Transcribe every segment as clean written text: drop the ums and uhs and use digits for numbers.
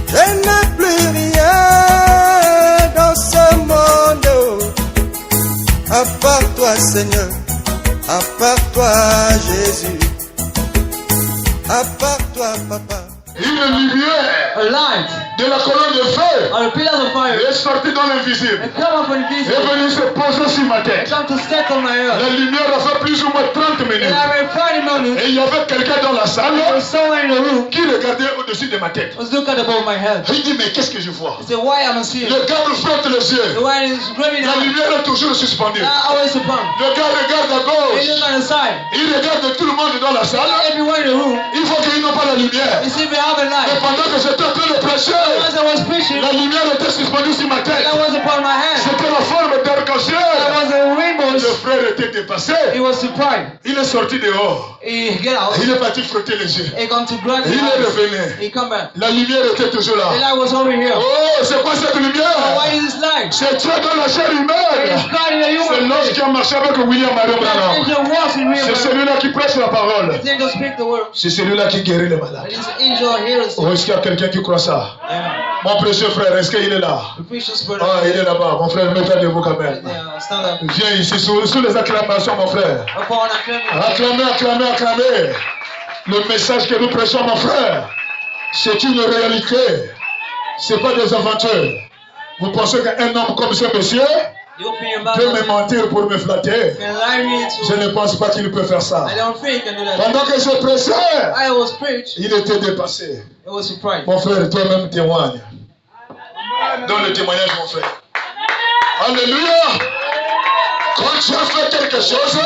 Je n'ai plus rien dans ce monde, à part toi Seigneur, à part toi Jésus, à part toi Papa. Une lumière A light de la colonne de feu on the pillars of fire est sortie dans l'invisible. and come up and Est visit. venue se poser sur ma tête. Come to set on my La earth. lumière a fait plus ou moins 30 And minutes. I'm 30 minutes. Et il y avait quelqu'un dans la salle There was someone in the room qui regardait au-dessus de ma tête. who was looking above my head. Il dit, mais qu'est-ce que je vois? He said, why am I seeing? Le gars me frotte les The yeux. one is grabbing La the lumière est toujours suspendue. always upon. Le gars regarde à They gauche. look on the side. Il regarde tout le monde dans la salle. Everyone in the room. Il faut qu'ils n'ont pas la lumière. You see, they have a Et light. pendant que j'étais en train de prêcher, As I was preaching, la lumière était suspendue sur ma tête. that was upon my hand. C'était la forme That d'arc-en-ciel. was a rainbow. Le frère était dépassé. He was surprised. Il est sorti dehors. He get out. Il est parti frotter les yeux. He come to grab Il his est eyes. revenu. He come back. La lumière était toujours là. The light was over here. Oh, c'est quoi cette lumière? Why is this light? C'est Dieu dans la chair It humaine. is God in a C'est human l'ange face. qui a marché avec William Marion That Branham. angel walks in C'est real. celui-là qui prêche la parole. The angel speak the word. C'est celui-là qui guérit les And malades. this angel hears. Oh, est-ce qu'il y a quelqu'un qui croit ça? Yeah. Mon précieux frère, est-ce qu'il est là? The preacher's brother. Ah, il est là-bas. Mon frère, mets-toi debout quand même. Stand up. Viens ici sous les acclamations, mon frère. Upon acclaiming. Acclamez, acclamez, acclamez. Le message que nous prêchons, mon frère, c'est une réalité. Ce n'est pas des aventures. Vous pensez qu'un homme comme ce monsieur You open your peut me mouth. mentir pour me flatter? Can lie me Je to. ne pense pas qu'il peut faire ça. I don't think he can do that. Pendant que je prêchais, I was preached. il était dépassé. It was surprised. Mon frère, toi-même témoigne. Donne le témoignage, mon frère. Alléluia. Quand tu as fait quelque chose,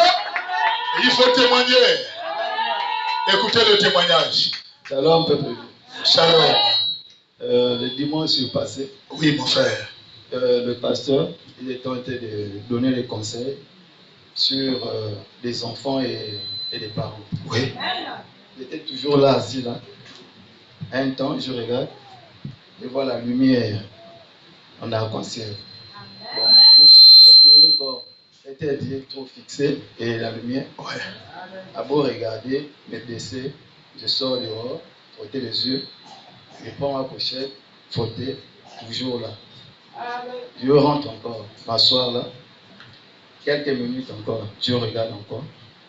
il faut témoigner. Écoutez le témoignage. Shalom, peuple. Shalom. Le dimanche passé, Oui, mon frère. le pasteur il était en train de donner des conseils sur les enfants et les parents. Oui. Il était toujours là, assis là. Un temps, je regarde, je vois la lumière en arc-en-ciel. Bon, je me que quand était dit trop fixé et la lumière, Ouais. à beau regarder, me baisser, je sors dehors, frotter les yeux, je prends ma pochette, frotter, toujours là. Je rentre encore, m'asseoir là, quelques minutes encore, je regarde encore,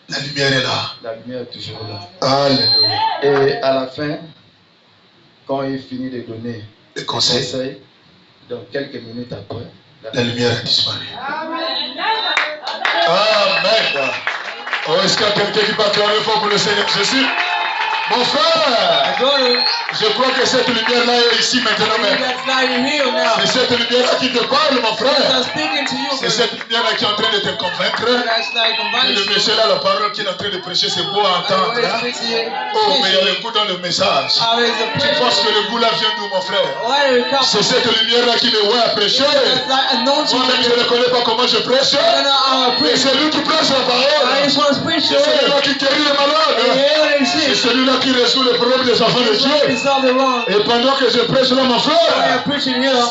La lumière est là. la lumière est toujours là. Alléluia. Et à la fin, quand il finit de donner Le les conseil, conseils, donc quelques minutes après, la lumière a disparu. Amen. Oh, est-ce qu'il y a quelqu'un qui peut acclamer fort pour le Seigneur Jésus? Mon frère, je crois que cette lumière-là est ici maintenant même. That's light in here now. C'est cette lumière-là qui te parle, mon frère. I'm speaking to you. C'est cette lumière-là qui est en train de te convaincre. That's light Et combined. le monsieur-là, la parole qu'il est en train de prêcher, c'est beau à entendre. Hein? Oh, mais il y a le goût dans le message. Tu penses que le goût là vient d'où, mon frère? C'est cette lumière-là qui me voit à prêcher. Moi-même, je ne connais pas comment je prêche. Mais c'est lui qui prêche la parole. C'est celui-là qui guérit les malades. C'est celui-là qui résout les problèmes des enfants de Dieu. Et pendant que je prêche là, mon frère,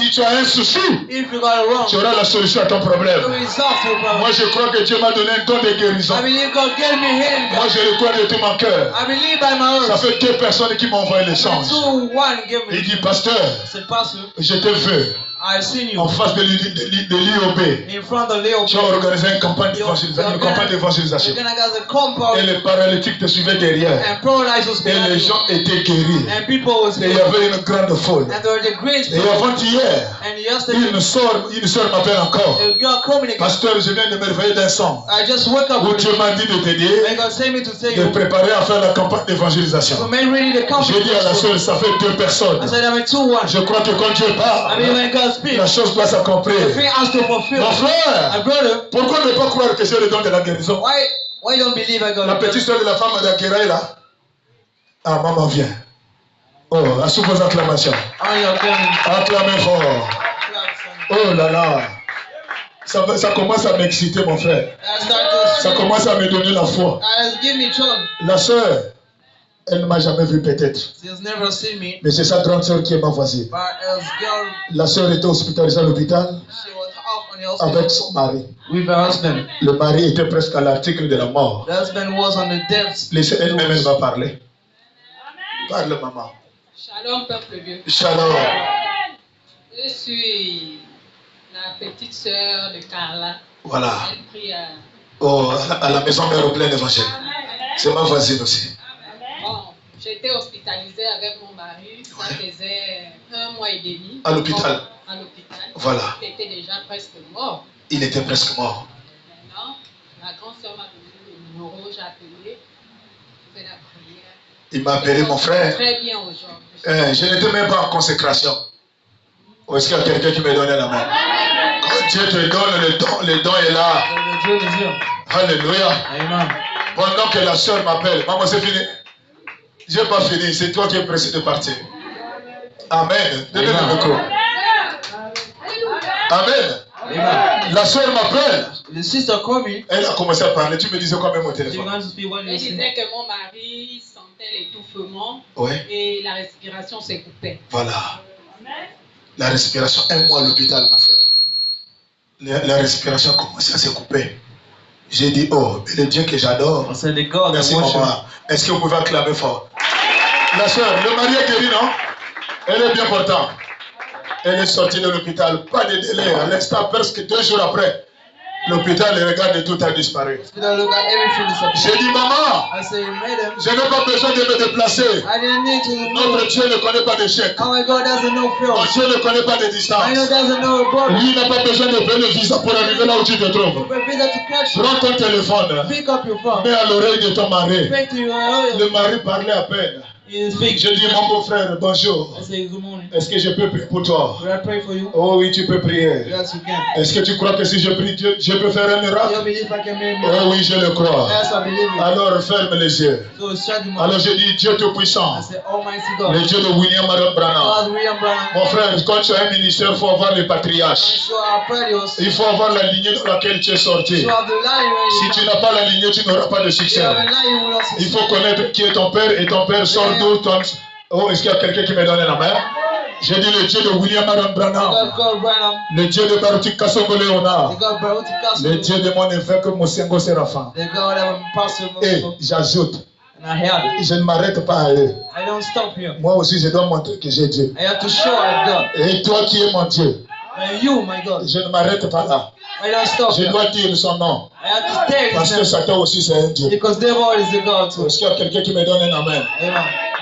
si tu as un souci, tu auras la solution à ton problème. Moi, je crois que Dieu m'a donné un don de guérison. Moi, je le crois de tout mon cœur. Ça fait 2 personnes qui m'ont envoyé l'échange. Il dit, pasteur, je te veux en face de l'IOB. Tu as organisé une campagne d'évangélisation. Et les paralytiques te suivaient derrière. Et les gens étaient guéris. Et il y avait une grande foule. Et avant-hier, une soeur m'appelle encore. Pasteur, je viens de me réveiller d'un son où Dieu m'a dit de te dire de préparer à faire la campagne d'évangélisation. J'ai dit à la soeur, ça fait 2 personnes. Je crois que quand Dieu parle, la chose doit s'accomplir. Mon frère, pourquoi ne pas croire que j'ai le don de la guérison? Why don't believe I got La petite soeur de la femme d'Akira est là. Ah, maman vient. Oh, à sous vos acclamations. Acclamez fort. Oh là là. Ça commence à m'exciter, mon frère. Ça commence à me donner la foi. La soeur, elle ne m'a jamais vu peut-être. Mais c'est sa grande soeur qui est ma voisine. La soeur était hospitalisée à l'hôpital. on the hospital avec son mari. with her husband. Le mari était presque à l'article de la mort. The husband was on the death. Laissez elle-même, elle va parler. Parle, maman. Shalom, peuple Dieu. Shalom. Je suis la petite sœur de Carla. Voilà. Elle prie à... Oh, à la maison mère au plein évangile. C'est ma voisine aussi. Bon, j'étais hospitalisée avec mon mari. Ça faisait 1 mois et demi. À l'hôpital. À l'hôpital. Voilà. Il était déjà presque mort. Il était presque mort. Maintenant, la grande sœur m'a donné le numéro, j'ai appelé. J'ai fait la prière. Il m'a appelé mon frère. Très bien aujourd'hui. Je n'étais même pas en consécration. Ou est-ce qu'il y a quelqu'un qui me donnait la main? Quand Dieu te donne le don est là. Alléluia. Amen. Pendant que la soeur m'appelle, maman, c'est fini. Je n'ai pas fini, c'est toi qui es pressé de partir. Amen. Donnez le micro. Amen. Amen. La soeur m'appelle. The sister called me. Elle a commencé à parler. Tu me disais quoi même au She téléphone? began to speak what you Elle said. disait que mon mari sentait l'étouffement Ouais. et la respiration se coupait. Voilà. La respiration, 1 mois à l'hôpital, ma soeur. La respiration commençait à se couper. J'ai dit, oh, mais le Dieu que j'adore. I said, the God that Merci, worship. maman. Est-ce que vous pouvez acclamer fort? La soeur, le mari est guéri, non? Elle est bien portante. Elle est sortie de l'hôpital, pas de délai. À l'instant, presque 2 jours après, l'hôpital, le regard de tout a disparu. Hospital, look at everything is J'ai dit, maman, I said, you made him. je n'ai pas besoin de me déplacer. I didn't need to know. Notre Dieu ne connaît pas d'échec. Oh my God doesn't know fear. Notre Dieu ne connaît pas de I distance. know doesn't know a border. Lui n'a pas besoin de payer le visa pour arriver là où tu te trouves. For a visa to catch you. Prends ton téléphone, Pick up your phone. mets à l'oreille de ton mari. Speak to your oil. Le mari parlait à peine. You speak. Je dis, mon beau-frère, bonjour. I say, good morning. Est-ce que je peux prier pour toi? Will I pray for you? Oh oui, tu peux prier. Yes, you can. Est-ce que tu crois que si je prie Dieu, je peux faire un You miracle? believe I can make me? Oh oui, je le crois. Yes, I believe it. Alors ferme les yeux. So shut your Alors mouth. je dis, Dieu Tout-Puissant, I say, Almighty le God. Dieu de William Marion Branham. God, William Branham. Mon frère, quand tu as un ministère, il faut avoir les patriarches. So our prayers. Il faut avoir la lignée dans laquelle tu es sorti. You have the line where Si you tu n'as pas la lignée, tu n'auras pas de You succès. have a line you will not Il succeed. faut connaître qui est ton père et ton père sort d'où ton... Oh, est-ce qu'il y a quelqu'un qui me donne la main? Je dis le Dieu de William Marion God, Branham, God Branham. le Dieu de Baruti Kasongo The Léonard, God Baruti le Castle. Dieu de mon évêque Mosengo Séraphin. The God of Pastor Et Muslim. j'ajoute, And I have it. je ne m'arrête pas à eux. I don't stop here. Moi aussi, je dois montrer que j'ai Dieu. I have to show I've God. Et toi qui es mon Dieu, And you, my God. je ne m'arrête pas là. I don't stop Je here. dois dire son nom. I have to stay Parce que with them. Satan aussi, c'est un Dieu. Because devil is the God too. Est-ce qu'il y a quelqu'un qui me donne un amen? Amen.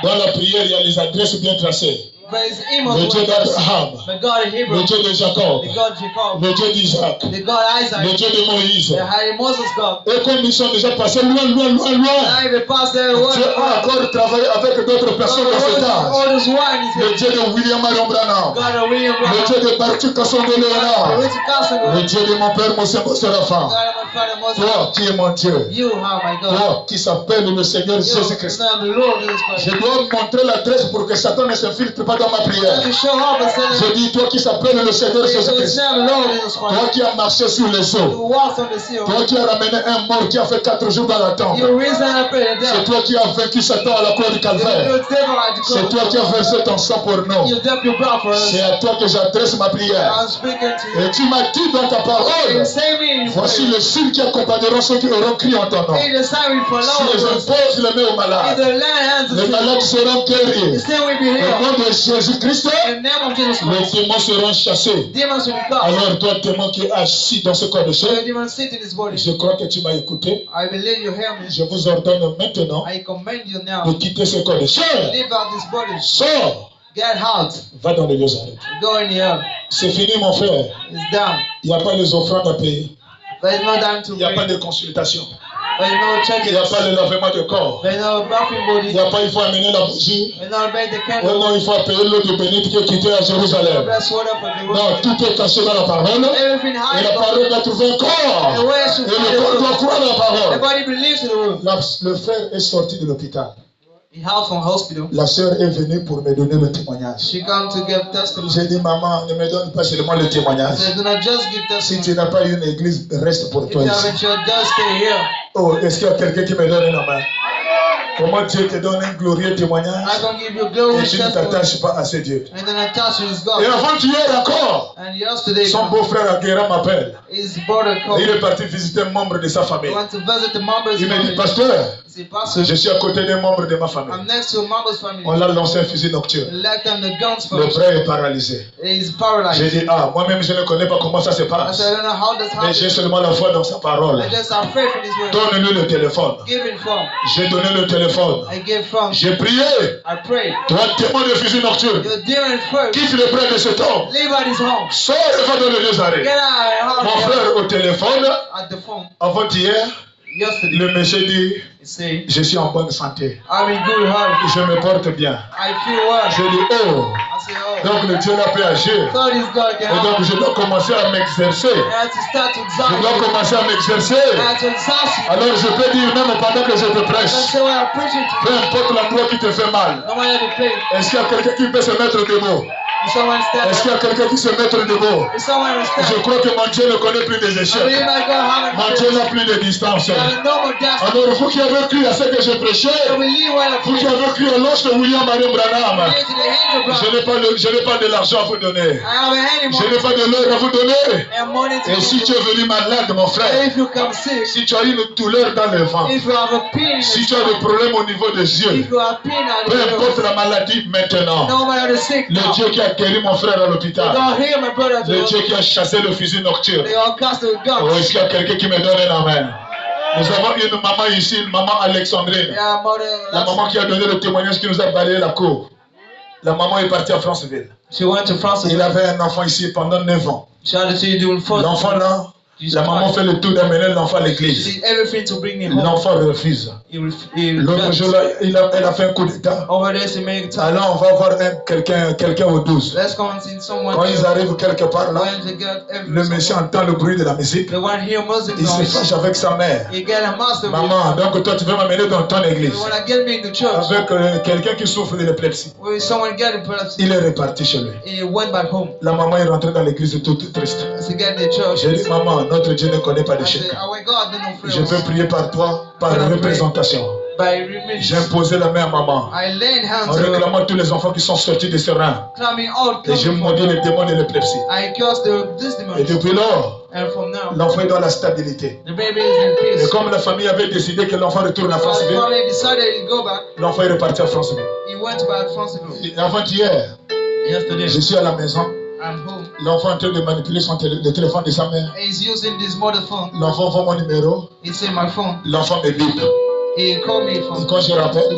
Dans la prière, il y a les adresses bien tracées. But his Le emails Dieu were d'Abraham, the God of le Hebrew, Dieu de Jacob, the God of Jacob, le Dieu d'Isaac, the God of le Isaac, Dieu de Moïse. the Harry Moses God. Et comme ils sont déjà passés loin, loin, loin, loin, Now if it passed there, Dieu a encore travaillé avec d'autres personnes dans cet âge. all this wine is Le here. Dieu de William Marion Branham, God of William le Branham, Dieu de Baruti Kasongo God Léonard, of Richard Castle, le God Dieu de mon père Mosengo Séraphin. of my father Moses. Toi qui es mon Dieu, You are my God. toi qui s'appelle le Seigneur You Jésus-Christ. are the Lord Jesus Je Christ. dois montrer l'adresse pour que Satan ne s'infiltre pas dans ma You prière. have to show up and say, Je dis, toi qui s'appelle le Seigneur the Jésus-Christ, Lord Jesus toi Christ. qui as marché sur les eaux, You walked on the sea. toi qui as ramené un mort qui a fait 4 jours dans la tombe, You risen up in the c'est devil. toi qui as vaincu Satan à la croix du You Calvaire. devil at the C'est toi cross. qui as versé ton sang pour nous. You devil your blood for us. C'est à toi que j'adresse ma prière. I'm speaking to you. Et tu m'as dit dans ta parole, You say me in your voici prayer. le signe qui accompagneront ceux qui auront crié en ton nom. In the sign we Si follow les us. impose les mains aux In malades, the land hands les of malades Jesus. seront The guéris. sin will be Au healed. nom de Jésus-Christ, In the name of Jesus les Christ. démons seront chassés. Demons will be cast. Alors toi, démon qui es assis dans ce corps de So chair, the demons sit in his body. je crois que tu m'as écouté. I believe you hear me. Je vous ordonne maintenant I command you de now. quitter ce corps de chair. Leave out this body. Sors, Get out. va dans les lieux arrêtés. Go in the air. C'est fini, mon frère. It's down. Il n'y a pas les offrandes à payer. There's no time to Il n'y a pas pray. de consultation. There's no Il n'y a pas check-in. le lavement de corps. There's no bathing Il body. n'y a pas, il faut amener la bougie. There's no bed the Oh candle. non, il faut payer l'eau de bénite qui est quittée à No Jérusalem. bless water for the Non, room. tout est caché dans la parole. Everything Et high. la parole doit trouver un corps. The way should Et find le the corps room. doit croire la parole. Everybody believes in the room. Le frère est sorti de l'hôpital. He out from hospital. La sœur est venue pour me donner le témoignage. She come to give testimony. J'ai dit, maman, ne me donne pas seulement le I témoignage. said, do not just give Si testimony. tu n'as pas une église, reste pour If toi you ici. haven't, just stay here. Oh, est-ce qu'il y a quelqu'un qui me donne une main? Comment Dieu te donne un glorieux témoignage I can give you et glorious tu ne testimony. t'attaches pas à ce Dieu. And then attached to his Et God. avant-hier encore, And yesterday, son beau-frère Aguera m'appelle. his brother Et called. il est parti visiter un membre de sa He famille. went to visit the Mamba's Il me dit, family. pasteur, He said, Pastor, je suis à côté d'un membre de ma famille. I'm next to Mamba's family. On l'a lancé un fusil nocturne. Let them the guns Le first. frère est paralysé. He's J'ai paralyzed. dit, ah, moi-même je ne connais pas comment ça se I passe. said, I don't know how this Mais j'ai happened. seulement la foi dans sa parole. I just have faith in his word. Donne-lui le téléphone. Give it from. J'ai donné le téléphone. I gave from. J'ai prié. I prayed. Toi, témoin de fusil nocturne, You're dear first. quitte le près de cet homme. Leave at his home. Sors et va dans les deux arrêts. Get out Mon of frère au téléphone, at the phone. avant-hier, Yesterday, le monsieur dit, he said, je suis en bonne santé. I'm in good health. Je me porte bien. I feel well. Je dis, oh, I say, oh, donc le Dieu là peut agir. so this God can Et donc help. je dois commencer à m'exercer. I had to start to Je exalt dois you. commencer à m'exercer. I had to exalt you. Alors je peux dire même pendant que je te Let's prêche, say when I'm preaching to peu you, importe l'endroit qui te fait mal, no matter the pain, est-ce qu'il y a quelqu'un qui peut se mettre debout? if someone stand Est-ce qu'il y up, a quelqu'un qui se met debout? if someone Je stand up, crois que mon Dieu ne connaît plus des I échecs. believe my God having Mon Dieu n'a plus de distance. no more doubt. Alors vous qui avez cru à ce que je prêchais, I believe what I vous qui preach. avez cru à l'ange de William Marion Branham, Believe to the angel, je brother. n'ai pas de l'argent à vous donner. I have any Je money n'ai pas de l'heure à vous donner. and money to Et si tu es venu malade, mon frère, if you come sick, si tu as une douleur dans le ventre, if you have a pain in si the tu as des stomach, problèmes au niveau des yeux, if you have pain at peu the importe la maladie maintenant, no matter the sick le now, Dieu qui a guéri mon frère à l'hôpital, God hear my brother le Dieu to qui a chassé le fusil nocturne, they all cast the oh, guns. est-ce qu'il y a quelqu'un qui me donne un amen? Nous avons une maman ici, une maman Alexandrine, Yeah, la maman qui a donné le témoignage qui nous a balayé la cour. La maman est partie à Franceville. she went to France. Il avait un enfant ici pendant 9 ans. She had to see doing first. L'enfant là, la maman fait le tour d'amener l'enfant à She l'église. did everything to bring him home. L'enfant refuse. He L'autre refused. jour là, elle a fait un coup d'état. Over there, she made time. Alors on va voir quelqu'un au 12. Let's go and see someone. Quand ils arrivent quelque part là, When they get le monsieur entend le bruit de la musique. the one here music Il se fâche noise. avec sa mère. You get a master. Maman, donc toi tu veux m'amener dans ton You église. wanna get me in the church? Avec quelqu'un qui souffre de l'épilepsie. When someone get epilepsy, Il est reparti chez lui. he went back home. La maman est rentrée dans l'église toute triste. As he get in the church, J'ai dit, maman, notre Dieu ne connaît pas I d'échec. said, our God did not Je peux fail us. prier par toi, par représentation. By remix, J'ai imposé la main à maman I laid en hands on her, réclamant tous les enfants qui sont sortis de ce rein. climbing out, Et j'ai maudit les démons de l'épilepsie. I cursed this Et demon. depuis lors, And from now, l'enfant est dans la stabilité. the baby is in Et peace. comme la famille avait décidé que l'enfant retourne à Our Franceville, family decided to go back. l'enfant est reparti à Franceville. He went back to Franceville. Et avant-hier, Yesterday, je suis à la maison. I'm home. L'enfant est en train de manipuler le téléphone de sa mère. He's using this mother phone. L'enfant voit mon numéro. It's in my phone. L'enfant me bip. He called me Et from. quand je rappelle,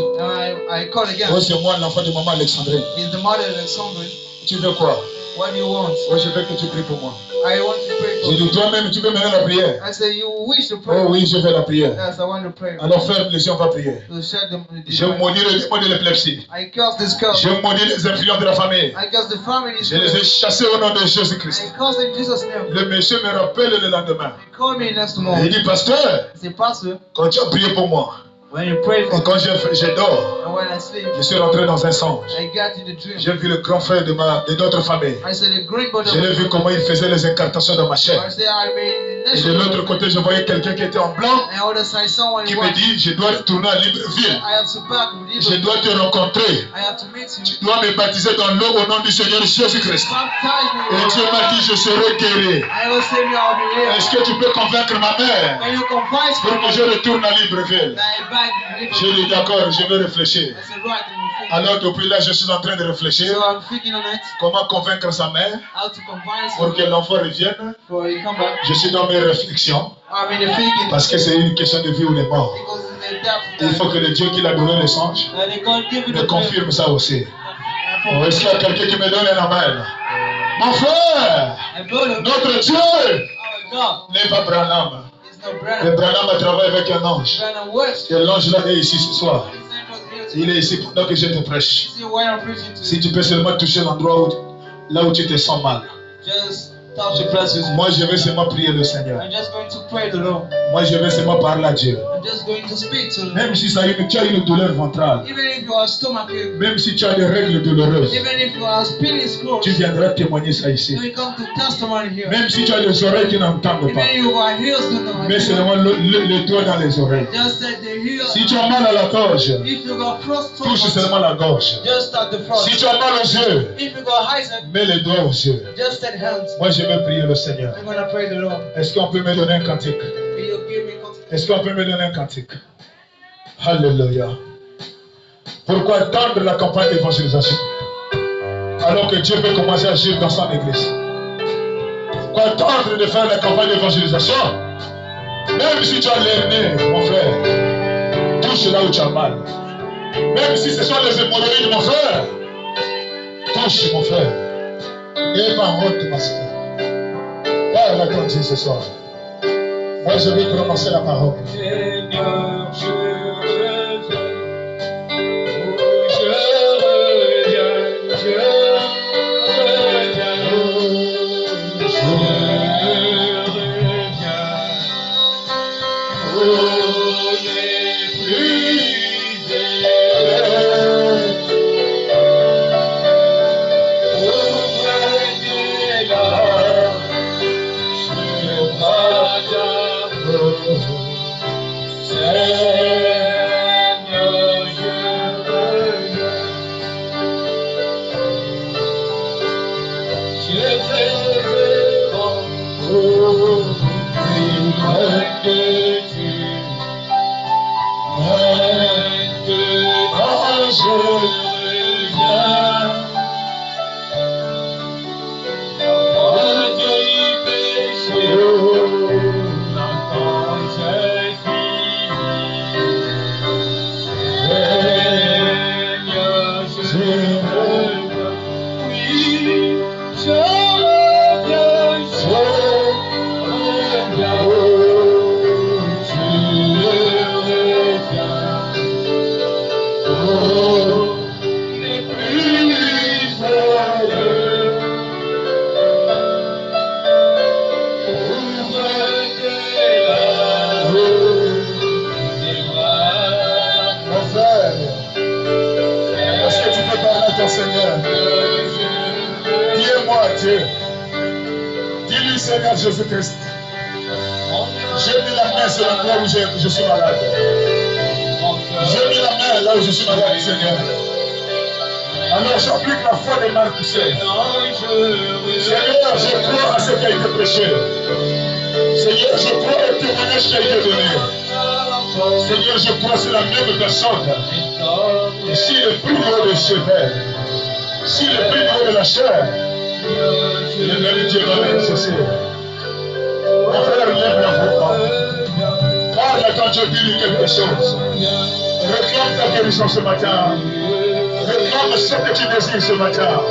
I called again. oh, c'est moi l'enfant de maman Alexandrine. He's the mother of Alexandre. Tu veux quoi? What do you want? Oh, je veux que tu pries pour moi. I want to pray for J'ai you. dit, toi-même, tu veux mener la prière? I said, you wish to pray? Oh oui, je vais la prière. Yes, I want to pray. Alors ferme les yeux, on va prier. To shed the Je maudis le démon de l'épilepsie. I curse this curse. Je maudis les influences de la famille. I curse the family. Je les ai chassés au nom de Jésus-Christ. I curse in Jesus' name. Le monsieur me rappelle le lendemain. He called me next Et il morning. dit, pasteur, He said, Pastor, quand tu as prié pour moi, when you pray for et me quand je dors, and when I sleep, je suis rentré dans un songe. I got in the dream. J'ai vu le grand frère de notre famille. I said, the green brother. Je l'ai vu comment il faisait les incantations dans ma chair. I said, I made Et de l'autre côté, je voyais quelqu'un qui était en blanc, and other side, someone qui in me white. dit, je dois retourner à Libreville. I have to back with Je you. dois te rencontrer. I have to meet you. Tu dois me baptiser dans l'eau au nom du Seigneur Jésus-Christ. Baptize me. Et Dieu m'a dit, je serai guéri. I will say me I'll be here. Est-ce que tu peux convaincre ma mère Can you confide pour for que me? je retourne à Libreville? I back with J'ai you. dit, d'accord, je vais réfléchir. I said, right, and we think. Alors depuis là, je suis en train de réfléchir. So I'm thinking on it. Comment convaincre sa mère How to confide pour que l'enfant revienne. for you come back. Je suis dans mes réflexions I'm in the thinking. parce que c'est une question de vie ou de mort. Because in the depth Il faut que le Dieu qui l'a donné le songe and they can't give you me the confirme ça aussi. And Oh, est-ce qu'il y a quelqu'un qui me donne un amen? Mon frère, I brother, notre Dieu our God n'est pas Branham. is no Et brother. Branham a travaillé avec un ange. Brother West. Et l'ange là est ici ce soir. He sent us here to Il est ici pendant que je te prêche. see why I'm preaching to Si you. tu peux seulement toucher l'endroit là où tu te sens mal. Just touch the places. Moi, je vais seulement prier le Seigneur. I'm just going to pray the Lord. Moi, je vais seulement parler à Dieu. I'm I'm just going to speak to them. Même si tu as une douleur ventrale. Even if you have stomachache. Même si tu as des règles douloureuses. Even if you have spinning screws. Tu viendras témoigner ça ici. You will come to testimony here. Même si tu as des oreilles qui n'entendent pas. Even if you have heels to know. Mais seulement le doigt dans les oreilles. Just set the heel. Si tu as mal à la gorge, If you got cross touche seulement la gorge. just at the front. Si tu as mal aux yeux, If you got eyes, mets les doigts aux yeux. just set hands. Moi, je vais prier le Seigneur. I'm gonna pray the Lord. Est-ce qu'on peut me donner un cantique? Will you give me contact? Est-ce qu'on peut me donner un cantique? Alléluia. Pourquoi attendre la campagne d'évangélisation alors que Dieu peut commencer à agir dans son église? Pourquoi attendre de faire la campagne d'évangélisation? Même si tu as l'hernie, mon frère, touche là où tu as mal. Même si ce sont les hémorroïdes, mon frère, touche, mon frère. Et pas honte, ma soeur. Parle à ton Dieu ce soir. Moi, je vais prononcer la parole. Seigneur, je reviens. Seigneur Jésus-Christ, j'ai mis la main sur l'endroit où je suis malade. J'ai mis la main là où je suis malade, Seigneur. Alors j'applique la foi des Marc. Seigneur, je crois à ce qui a été prêché. Seigneur, je crois au témoignage qui a été donné. Seigneur, je crois que c'est la même personne. Et si le plus haut des cheveux, si le plus haut de la chair, le même Dieu va l'exaucer. Mon frère, lève la voix. Parle quand Dieu dit quelque chose. Réclame ta guérison ce matin. Réclame ce que tu désires ce matin.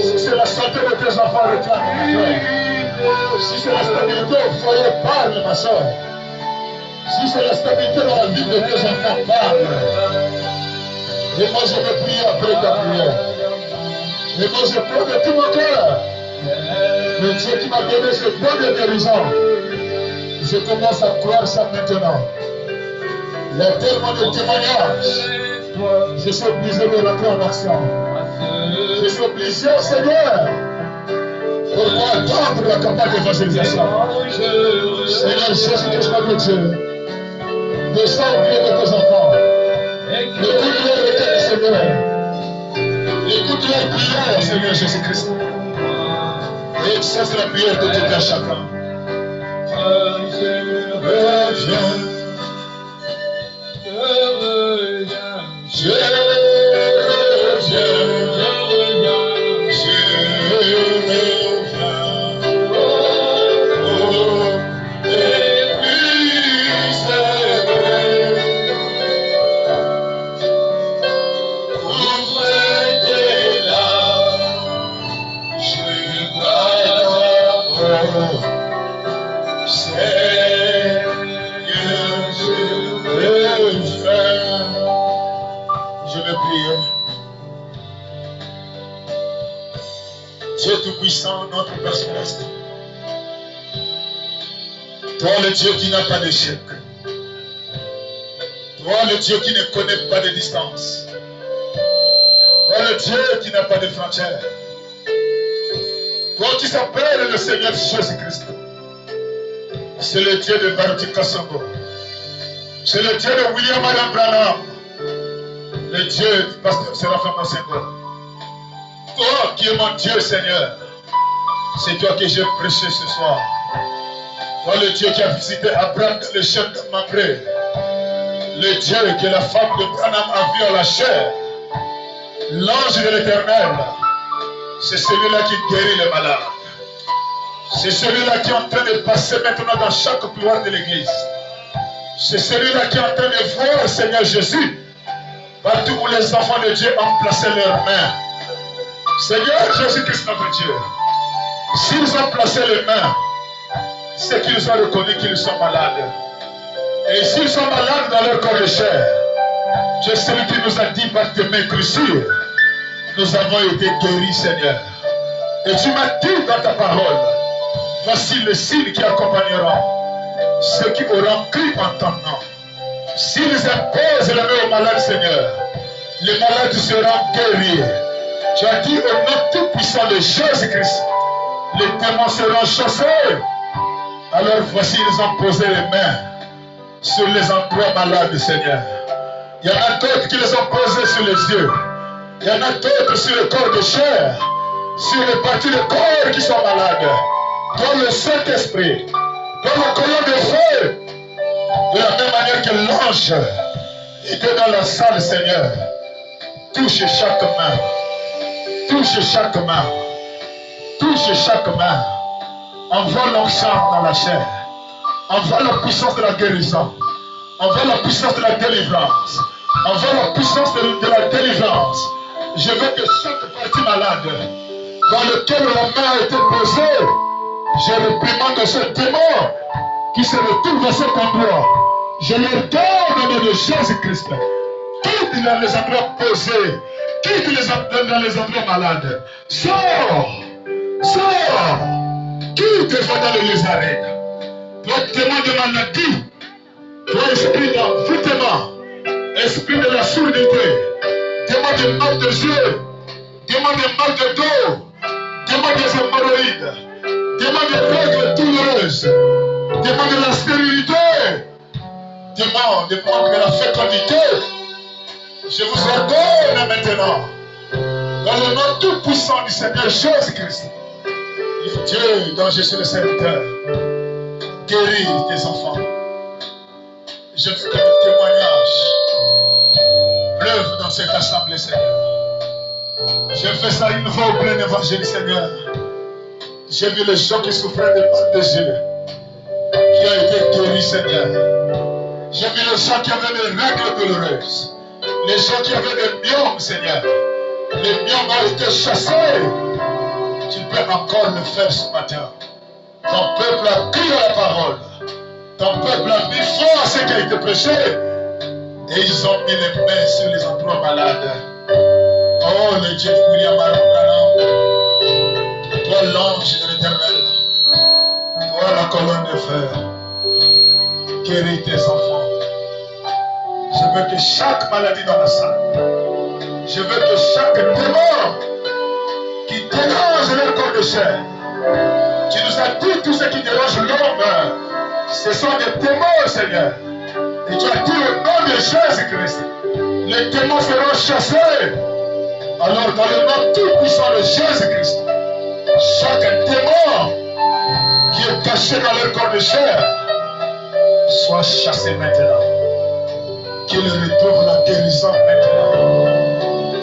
Si c'est la santé de tes enfants, réclame, mon frère. Si c'est la stabilité au foyer, parle, ma soeur. Si c'est la stabilité dans la vie de tes enfants, parle. Et moi, je vais prier après ta prière. Et moi, je prie de tout mon cœur. Le Dieu qui m'a donné ce don de guérison, je commence à croire ça maintenant. Il y a tellement de témoignages. Je suis obligé de rentrer en action. Je suis obligé, Seigneur. Pourquoi attendre la campagne d'évangélisation? Seigneur Jésus-Christ, notre Dieu, descends au milieu de tes enfants. Écoute leur requête, Seigneur. Écoute leur prière, Seigneur Jésus-Christ. Et exauce la prière de tout un chacun. Je reviens. Dieu Tout-Puissant, notre Père Céleste. Toi, le Dieu qui n'a pas d'échec. Toi, le Dieu qui ne connaît pas de distance. Toi, le Dieu qui n'a pas de frontières. Toi qui s'appelle le Seigneur Jésus-Christ. C'est le Dieu de Baruti Kasongo. C'est le Dieu de William Adam Branham. Le Dieu du pasteur Séraphin Masengo. Toi qui es mon Dieu, Seigneur. C'est toi que j'ai prêché ce soir. Toi, le Dieu qui a visité Abraham dans le champ de Mamré. Le Dieu que la femme de Branham a vu en la chair. L'ange de l'Éternel. C'est celui-là qui guérit les malades. C'est celui-là qui est en train de passer maintenant dans chaque couloir de l'église. C'est celui-là qui est en train de voir le Seigneur Jésus partout où les enfants de Dieu ont placé leurs mains. Seigneur Jésus-Christ notre Dieu, s'ils ont placé les mains, c'est qu'ils ont reconnu qu'ils sont malades. Et s'ils sont malades dans leur corps de chair, tu es celui qui nous a dit par tes mains cruciales, nous avons été guéris, Seigneur. Et tu m'as dit dans ta parole, voici le signe qui accompagnera ceux qui auront cru en ton nom. S'ils imposent la main aux malades, Seigneur, les malades seront guéris. Tu as dit au nom tout-puissant de Jésus-Christ, les démons seront chassés. Alors voici, ils ont posé les mains sur les endroits malades, Seigneur. Il y en a d'autres qui les ont posés sur les yeux. Il y en a d'autres sur le corps de chair, sur les parties de corps qui sont malades. Dans le Saint-Esprit, dans la colonne de feu, de la même manière que l'ange était dans la salle, Seigneur. Touche chaque main. Touche chaque main. Touche chaque main. Envoie l'onction dans la chair. Envoie la puissance de la guérison. Envoie la puissance de la délivrance. Envoie la puissance de la délivrance. Je veux que chaque partie malade dans laquelle la main a été posée, je réprimande ce démon qui se retrouve à cet endroit. Je leur donne au nom de Jésus-Christ. Quitte dans les endroits posés. Quitte dans les endroits malades. Sors. Sors. Quitte dans les arènes. Toi, démon de maladie. Toi, esprit d'envoûtement. Esprit de la surdité. Démon de mal de yeux. Démon de mal de dos. Démon des hémorroïdes. Démon de règles douloureuses. Démon de la stérilité. Démon de manque de la fécondité. Je vous ordonne maintenant, dans le nom tout-puissant du Seigneur Jésus-Christ, le Dieu dont je suis le serviteur, guéris tes enfants. Je veux que le témoignage pleuve dans cette assemblée, Seigneur. J'ai fait ça une fois au plein évangile, Seigneur. J'ai vu les gens qui souffraient de mal des yeux, qui ont été guéris, Seigneur. J'ai vu les gens qui avaient des règles douloureuses, les gens qui avaient des myomes, Seigneur. Les myomes ont été chassés. Tu peux encore le faire ce matin. Ton peuple a cru à la parole. Ton peuple a mis foi à ce qui a été prêché. Et ils ont mis les mains sur les endroits malades. Oh, le Dieu de William Branham. Toi, l'ange de l'Éternel. Toi, la colonne de fer. Guéris tes enfants. Je veux que chaque maladie dans la salle, je veux que chaque démon qui dérange leur corps de chair, tu nous as dit tout ce qui dérange l'homme, ce sont des démons, Seigneur. Et tu as dit au nom de Jésus-Christ, les démons seront chassés. Alors dans le nom tout-puissant de Jésus-Christ, chaque démon qui est caché dans leur corps de chair, soit chassé maintenant. Qu'il retrouve la guérison maintenant.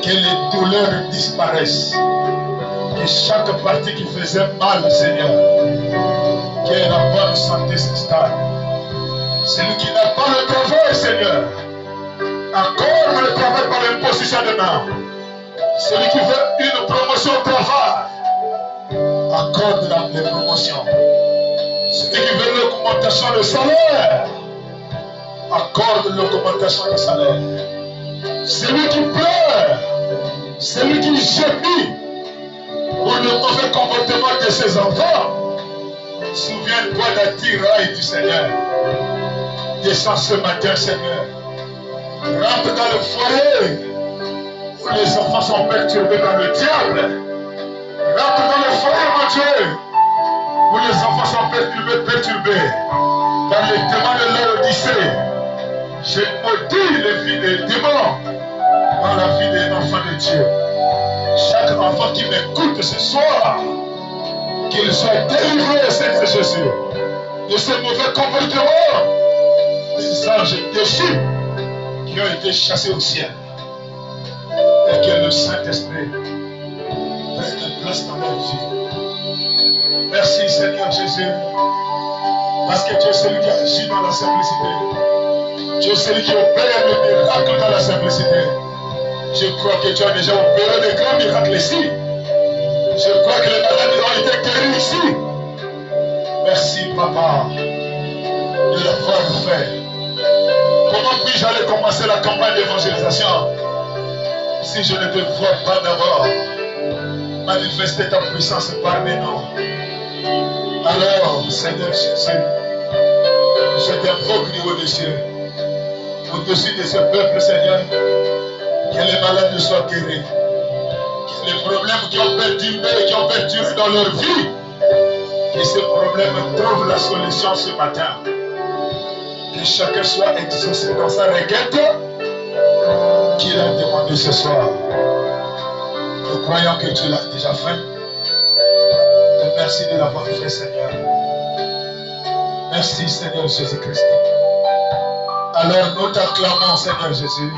Que les douleurs disparaissent. Que chaque partie qui faisait mal, Seigneur, qu'elle la bonne santé s'installe. Celui qui n'a pas le travail, Seigneur, accorde le travail par l'imposition de main. Celui qui veut une promotion au travail, accorde les promotions. Celui qui veut l'augmentation de salaire, accorde l'augmentation de salaire. Celui qui pleure, celui qui gémit pour le mauvais comportement de ses enfants, souviens-toi d'attirail du Seigneur. Descends ce matin, Seigneur. dans le foyer où les enfants sont perturbés par le diable. Rentre dans le foyer, mon Dieu, où les enfants sont perturbés par les démons de l'Odyssée. Je maudis les vies des démons dans la vie des enfants de Dieu. Chaque enfant qui m'écoute ce soir, qu'il soit délivré au Seigneur Jésus de ce mauvais comportement des anges déchus qui ont été chassés au ciel. Et que le Saint-Esprit prenne place dans leur vie. Merci Seigneur Jésus, parce que tu es celui qui agit dans la simplicité. Tu es celui qui opère le miracle dans la simplicité. Je crois que tu as déjà opéré de grands miracles ici. Je crois que les malades ont été guéris ici. Merci Papa de l'avoir fait. Comment puis-je aller commencer la campagne d'évangélisation si je ne te vois pas d'abord manifester ta puissance parmi nous? Alors, Seigneur Jésus, je t'invoque du haut des cieux, au-dessus de ce peuple, Seigneur, que les malades soient guéris, que les problèmes qui ont perturbé et qui ont perduré dans leur vie, que ces problèmes trouvent la solution ce matin. Que chacun soit exaucé dans sa requête qu'il a demandé ce soir. Nous croyons que tu l'as déjà fait. Et merci de l'avoir fait, Seigneur. Merci, Seigneur Jésus-Christ. Alors nous t'acclamons, Seigneur Jésus,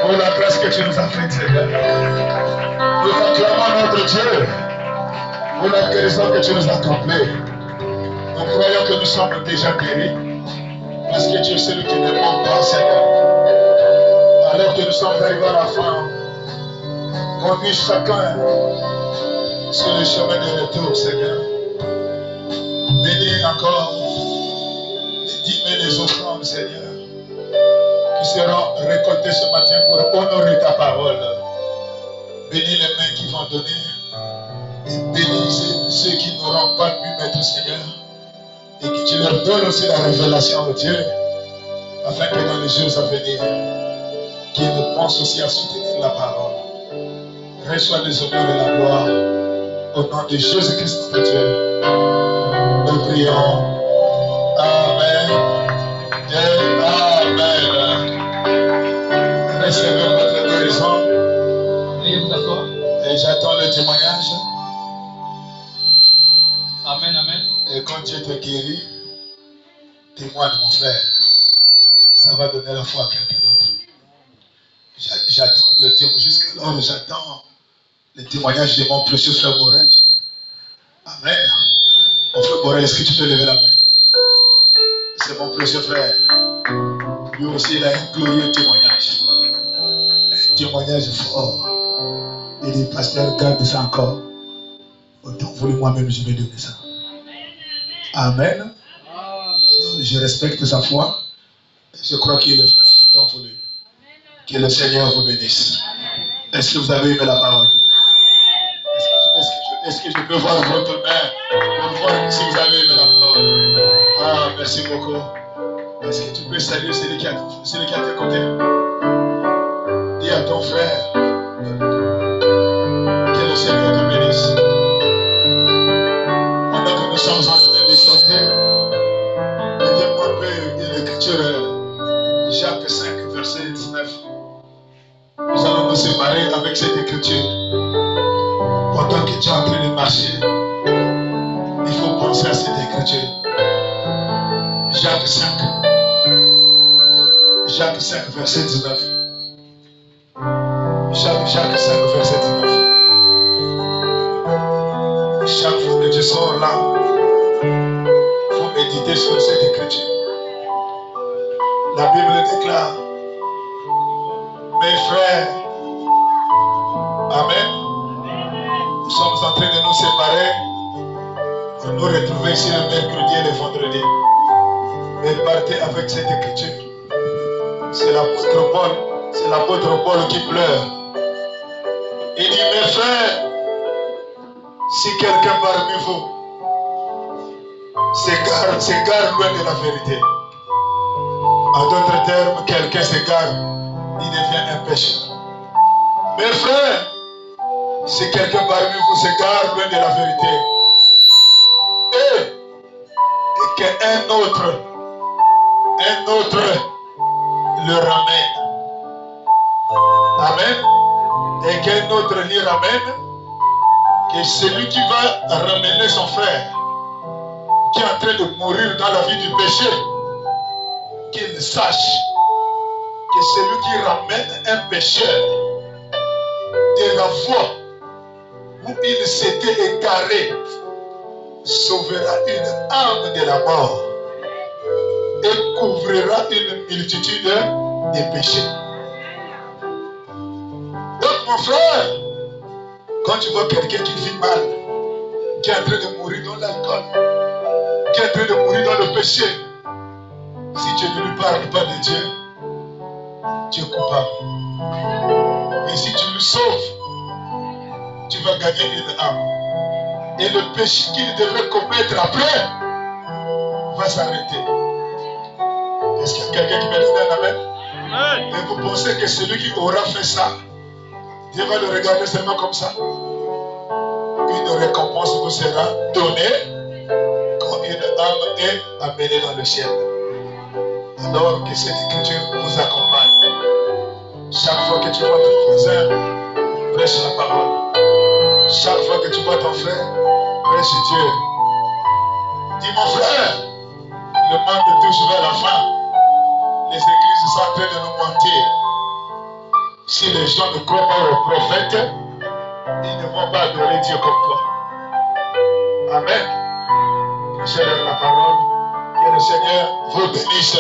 pour la grâce que tu nous as faite, Seigneur. Nous t'acclamons, notre Dieu, pour la guérison que tu nous as accomplie. Nous croyons que nous sommes déjà guéris, parce que tu es celui qui ne ment pas, Seigneur. Alors que nous sommes arrivés à la fin, conduis chacun sur le chemin de retour, Seigneur. Bénis encore les dîmes et les offrandes, Seigneur, qui seront récoltées ce matin pour honorer ta parole. Bénis les mains qui vont donner et bénis ceux qui n'auront pas pu mettre, Seigneur, et que tu leur donnes aussi la révélation, Dieu, afin que dans les jours à venir, qu'ils pensent aussi à soutenir la parole. Reçois les honneurs et la gloire au nom de Jésus-Christ de Dieu. Nous prions. Amen. Et Amen. Recevez votre guérison. Veuillez vous asseoir. Et j'attends le témoignage. Amen, amen. Et quand Dieu te guérit, témoigne, mon frère. Ça va donner la foi à quelqu'un d'autre. J'attends le témoignage. Jusqu'alors, j'attends le témoignage de mon précieux frère Borel. Amen. Mon frère Borel, est-ce que tu peux lever la main? C'est mon précieux frère. Lui aussi, il a un glorieux témoignage. Un témoignage fort. Il dit, pasteur, garde ça encore. Autant voulu moi-même, je vais donner ça. Amen. Alors, je respecte sa foi. Je crois qu'il le fera autant voulu. Que le Seigneur vous bénisse. Est-ce que vous avez aimé la parole? Est-ce que je peux voir votre main pour voir si vous avez aimé la parole? Ah, merci beaucoup. Est-ce que tu peux saluer celui qui est à tes côtés? Dis à ton frère que le Seigneur te bénisse. Pendant que nous sommes en train de chanter, aidez-moi un peu de l'écriture Jacques 5, verset 19. Nous allons nous séparer avec cette écriture. Pendant que tu es en train de marcher, il faut penser à cette écriture. Jacques 5, verset 19. Jacques 5, verset 19. Chaque fois que tu sors là, il faut méditer sur cette écriture. La Bible déclare, mes frères, amen, nous sommes en train de nous séparer pour nous retrouver ici le mercredi et le vendredi. Mais partez avec cette écriture. C'est l'apôtre Paul qui pleure. Il dit, mes frères, si quelqu'un parmi vous s'égare loin de la vérité, en d'autres termes, quelqu'un s'égare s'égare, il devient un pécheur. Mes frères, si quelqu'un parmi vous s'égare loin de la vérité, et qu'un autre le ramène. Amen. Et qu'un autre l'y ramène, que celui qui va ramener son frère, qui est en train de mourir dans la vie du péché, qu'il sache que celui qui ramène un pécheur de la voie où il s'était égaré sauvera une âme de la mort et couvrira une multitude de péchés. Donc mon frère, quand tu vois quelqu'un qui vit mal, qui est en train de mourir dans l'alcool, qui est en train de mourir dans le péché, si tu ne lui parles pas de Dieu, tu es coupable. Et si tu le sauves, tu vas gagner une âme. Et le péché qu'il devrait commettre après va s'arrêter. Est-ce qu'il y a quelqu'un qui m'a dit un amen? Amen. Et vous pensez que celui qui aura fait ça, Dieu va le regarder seulement comme ça? Une récompense vous sera donnée quand une âme est amenée dans le ciel. Alors que cette écriture vous accompagne. Chaque fois que tu vois ton voisin, prêche la parole. Chaque fois que tu vois ton frère, prêche Dieu. Dis mon frère, le monde touche vers la fin. Les églises sont en train de nous mentir. Si les gens ne croient pas aux prophètes, ils ne vont pas adorer Dieu comme toi. Amen. Prêchez la parole. Que le Seigneur vous bénisse.